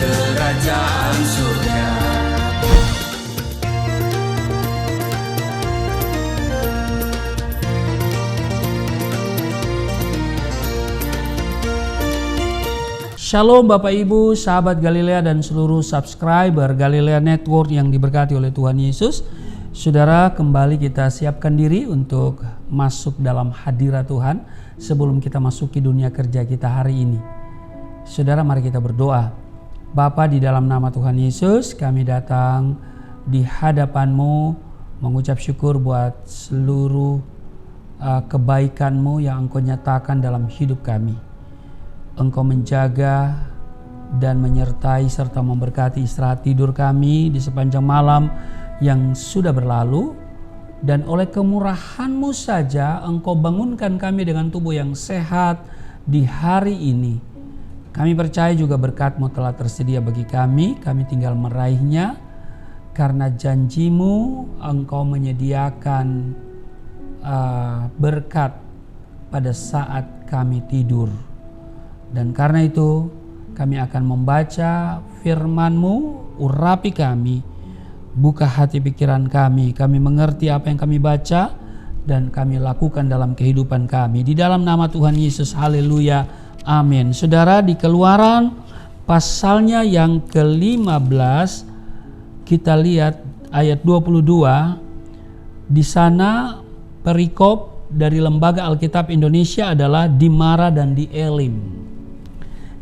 kerajaan surga. Shalom Bapak Ibu, sahabat Galilea dan seluruh subscriber Galilea Network yang diberkati oleh Tuhan Yesus. Saudara, kembali kita siapkan diri untuk masuk dalam hadirat Tuhan sebelum kita masuki dunia kerja kita hari ini. Saudara, mari kita berdoa. Bapa, di dalam nama Tuhan Yesus, kami datang di hadapan-Mu mengucap syukur buat seluruh kebaikan-Mu yang Engkau nyatakan dalam hidup kami. Engkau menjaga dan menyertai serta memberkati istirahat tidur kami di sepanjang malam yang sudah berlalu. Dan oleh kemurahan-Mu saja Engkau bangunkan kami dengan tubuh yang sehat di hari ini. Kami percaya juga berkat-Mu telah tersedia bagi kami tinggal meraihnya. Karena janji-Mu Engkau menyediakan berkat pada saat kami tidur. Dan karena itu kami akan membaca firman-Mu, urapi kami, buka hati pikiran kami mengerti apa yang kami baca dan kami lakukan dalam kehidupan kami. Di dalam nama Tuhan Yesus, haleluya, amin. Saudara, di Keluaran pasalnya yang ke-15, kita lihat ayat 22, di sana perikop dari Lembaga Alkitab Indonesia adalah di Mara dan di Elim.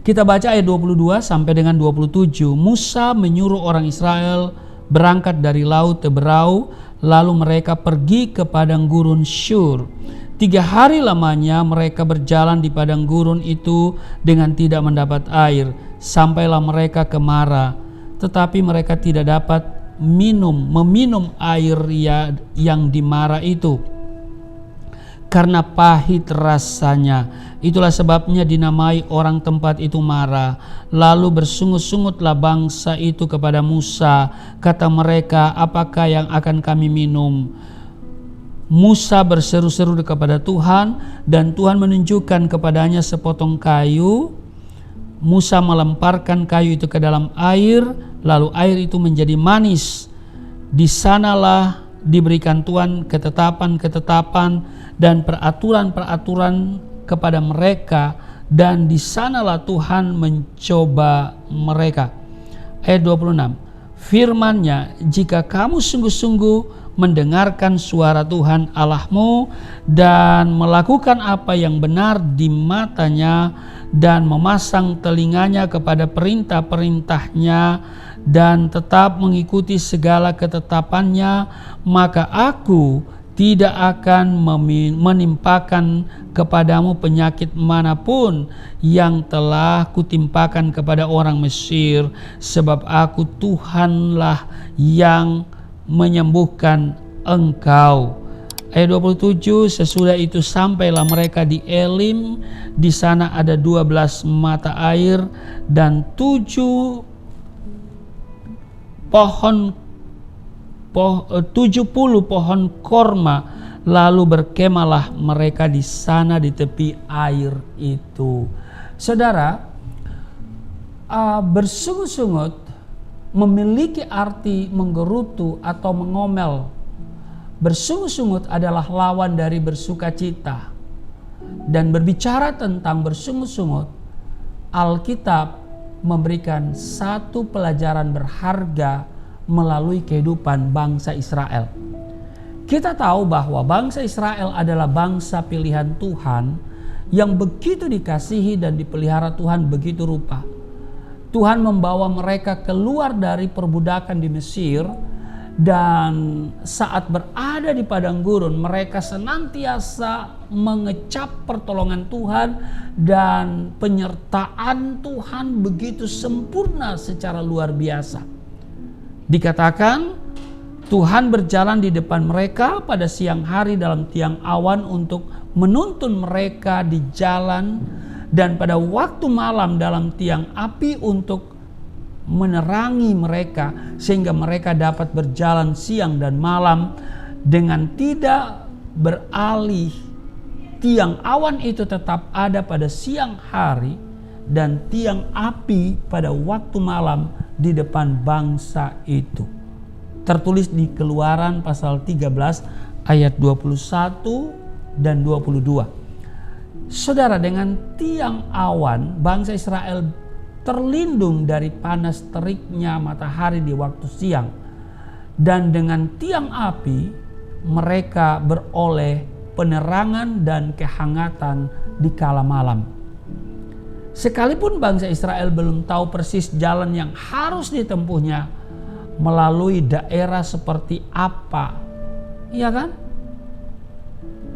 Kita baca ayat 22 sampai dengan 27. Musa menyuruh orang Israel berangkat dari laut Teberau, lalu mereka pergi ke padang gurun Syur. 3 hari lamanya mereka berjalan di padang gurun itu dengan tidak mendapat air. Sampailah mereka ke Mara, tetapi mereka tidak dapat meminum air yang di Mara itu, karena pahit rasanya. Itulah sebabnya dinamai orang tempat itu Mara. Lalu bersungut-sungutlah bangsa itu kepada Musa. Kata mereka, apakah yang akan kami minum? Musa berseru-seru kepada Tuhan, dan Tuhan menunjukkan kepadanya sepotong kayu. Musa melemparkan kayu itu ke dalam air, lalu air itu menjadi manis. Di sanalah diberikan Tuhan ketetapan dan peraturan-peraturan kepada mereka, dan di sanalah Tuhan mencoba mereka. Ayat 26. Firman-Nya, jika kamu sungguh-sungguh mendengarkan suara Tuhan Allahmu dan melakukan apa yang benar di matanya dan memasang telinganya kepada perintah-perintahnya dan tetap mengikuti segala ketetapannya, maka aku tidak akan menimpakan kepadamu penyakit manapun yang telah kutimpakan kepada orang Mesir, sebab aku Tuhanlah yang menyembuhkan engkau. Ayat 27, sesudah itu sampailah mereka di Elim. Di sana ada 12 mata air dan 70 pohon korma. Lalu berkemalah mereka di sana di tepi air itu. Saudara, bersungut-sungut memiliki arti menggerutu atau mengomel. Bersungut-sungut adalah lawan dari bersukacita. Dan berbicara tentang bersungut-sungut, Alkitab memberikan satu pelajaran berharga melalui kehidupan bangsa Israel. Kita tahu bahwa bangsa Israel adalah bangsa pilihan Tuhan yang begitu dikasihi dan dipelihara Tuhan begitu rupa. Tuhan membawa mereka keluar dari perbudakan di Mesir, dan saat berada di padang gurun mereka senantiasa mengecap pertolongan Tuhan dan penyertaan Tuhan begitu sempurna secara luar biasa. Dikatakan Tuhan berjalan di depan mereka pada siang hari dalam tiang awan untuk menuntun mereka di jalan, dan pada waktu malam dalam tiang api untuk menerangi mereka, sehingga mereka dapat berjalan siang dan malam dengan tidak beralih. Tiang awan itu tetap ada pada siang hari dan tiang api pada waktu malam di depan bangsa itu. Tertulis di Keluaran pasal 13 ayat 21 dan 22. Saudara, dengan tiang awan bangsa Israel terlindung dari panas teriknya matahari di waktu siang. Dan dengan tiang api mereka beroleh penerangan dan kehangatan di kala malam. Sekalipun bangsa Israel belum tahu persis jalan yang harus ditempuhnya melalui daerah seperti apa, ya kan?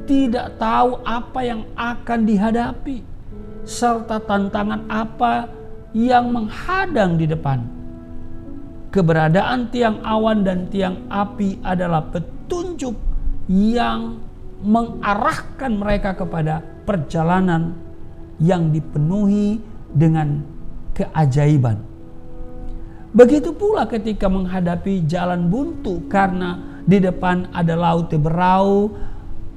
Tidak tahu apa yang akan dihadapi serta tantangan apa yang menghadang di depan. Keberadaan tiang awan dan tiang api adalah petunjuk yang mengarahkan mereka kepada perjalanan yang dipenuhi dengan keajaiban. Begitu pula ketika menghadapi jalan buntu karena di depan ada laut berau,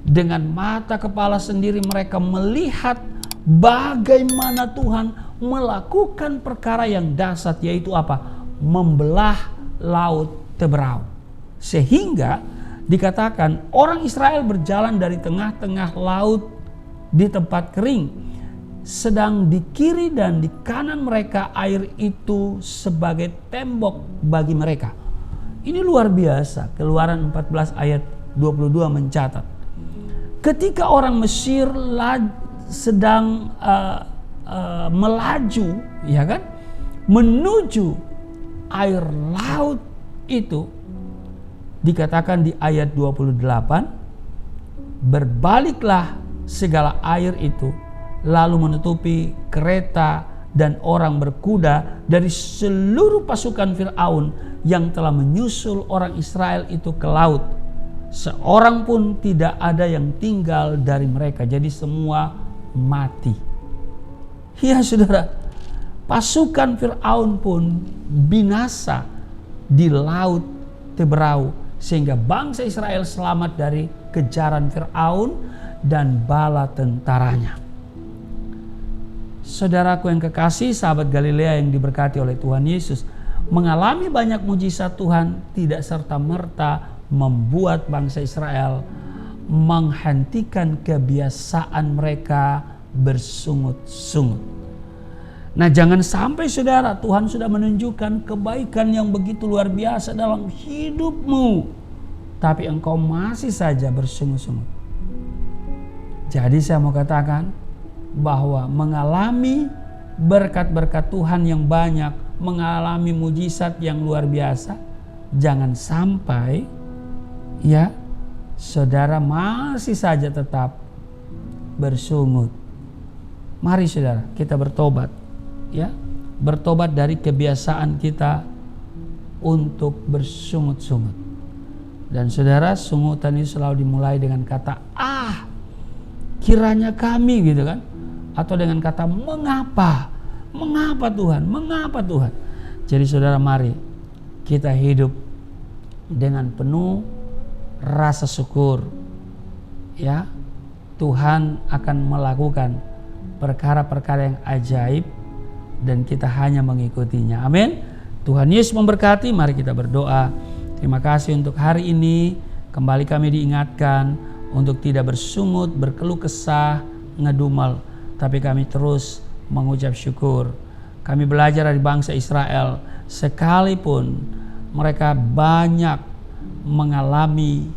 dengan mata kepala sendiri mereka melihat bagaimana Tuhan melakukan perkara yang dahsyat, yaitu apa? Membelah laut Teberau. Sehingga dikatakan orang Israel berjalan dari tengah-tengah laut di tempat kering, sedang di kiri dan di kanan mereka air itu sebagai tembok bagi mereka. Ini luar biasa. Keluaran 14 ayat 22 mencatat, ketika orang Mesir sedang melaju, ya kan, menuju air laut itu, dikatakan di ayat 28, berbaliklah segala air itu lalu menutupi kereta dan orang berkuda dari seluruh pasukan Fir'aun yang telah menyusul orang Israel itu ke laut. Seorang pun tidak ada yang tinggal dari mereka, jadi semua mati. Ya saudara, pasukan Fir'aun pun binasa di laut Teberau, sehingga bangsa Israel selamat dari kejaran Fir'aun dan bala tentaranya. Saudaraku yang kekasih, sahabat Galilea yang diberkati oleh Tuhan Yesus, mengalami banyak mujizat Tuhan tidak serta-merta membuat bangsa Israel menghentikan kebiasaan mereka bersungut-sungut. Nah, jangan sampai saudara, Tuhan sudah menunjukkan kebaikan yang begitu luar biasa dalam hidupmu, tapi engkau masih saja bersungut-sungut. Jadi saya mau katakan bahwa mengalami berkat-berkat Tuhan yang banyak, mengalami mujizat yang luar biasa, jangan sampai ya saudara masih saja tetap bersungut. Mari saudara, kita bertobat, ya, bertobat dari kebiasaan kita untuk bersungut-sungut. Dan saudara, sungutan ini selalu dimulai dengan kata kiranya kami, gitu kan, atau dengan kata mengapa Tuhan, mengapa Tuhan. Jadi saudara, mari kita hidup dengan penuh rasa syukur, ya. Tuhan akan melakukan perkara-perkara yang ajaib dan kita hanya mengikutinya. Amin. Tuhan Yesus memberkati. Mari kita berdoa. Terima kasih untuk hari ini. Kembali kami diingatkan untuk tidak bersungut, berkeluh kesah, ngedumel, tapi kami terus mengucap syukur. Kami belajar dari bangsa Israel, sekalipun mereka banyak mengalami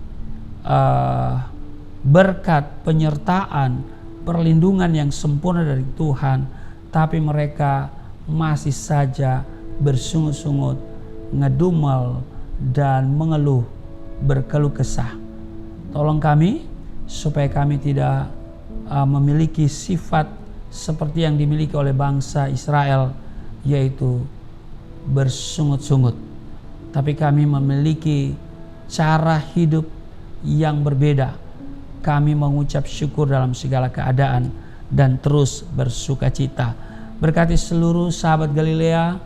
berkat, penyertaan, perlindungan yang sempurna dari Tuhan, tapi mereka masih saja bersungut-sungut, ngedumel, dan mengeluh, berkeluh kesah. Tolong kami supaya kami tidak memiliki sifat seperti yang dimiliki oleh bangsa Israel, yaitu bersungut-sungut. Tapi kami memiliki cara hidup yang berbeda. Kami mengucap syukur dalam segala keadaan dan terus bersukacita. Berkati seluruh sahabat Galilea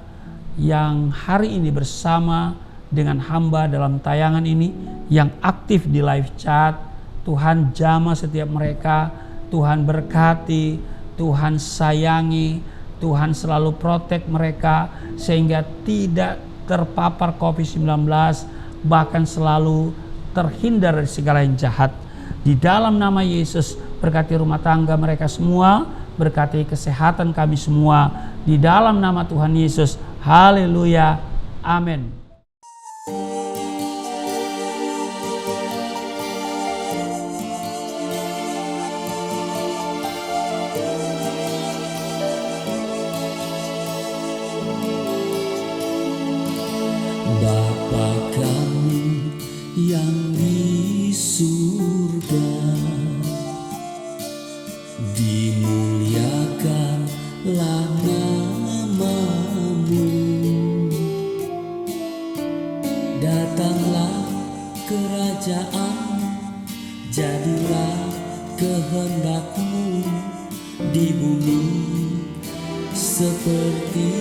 yang hari ini bersama dengan hamba dalam tayangan ini, yang aktif di live chat. Tuhan jamah setiap mereka, Tuhan berkati, Tuhan sayangi, Tuhan selalu protek mereka sehingga tidak terpapar COVID-19, bahkan selalu terhindar dari segala yang jahat. Di dalam nama Yesus, berkati rumah tangga mereka semua, berkati kesehatan kami semua. Di dalam nama Tuhan Yesus, haleluya, amin. Bapa kami yang di surga, dimuliakanlah nama-Mu. Datanglah kerajaan, jadilah kehendak-Mu di bumi seperti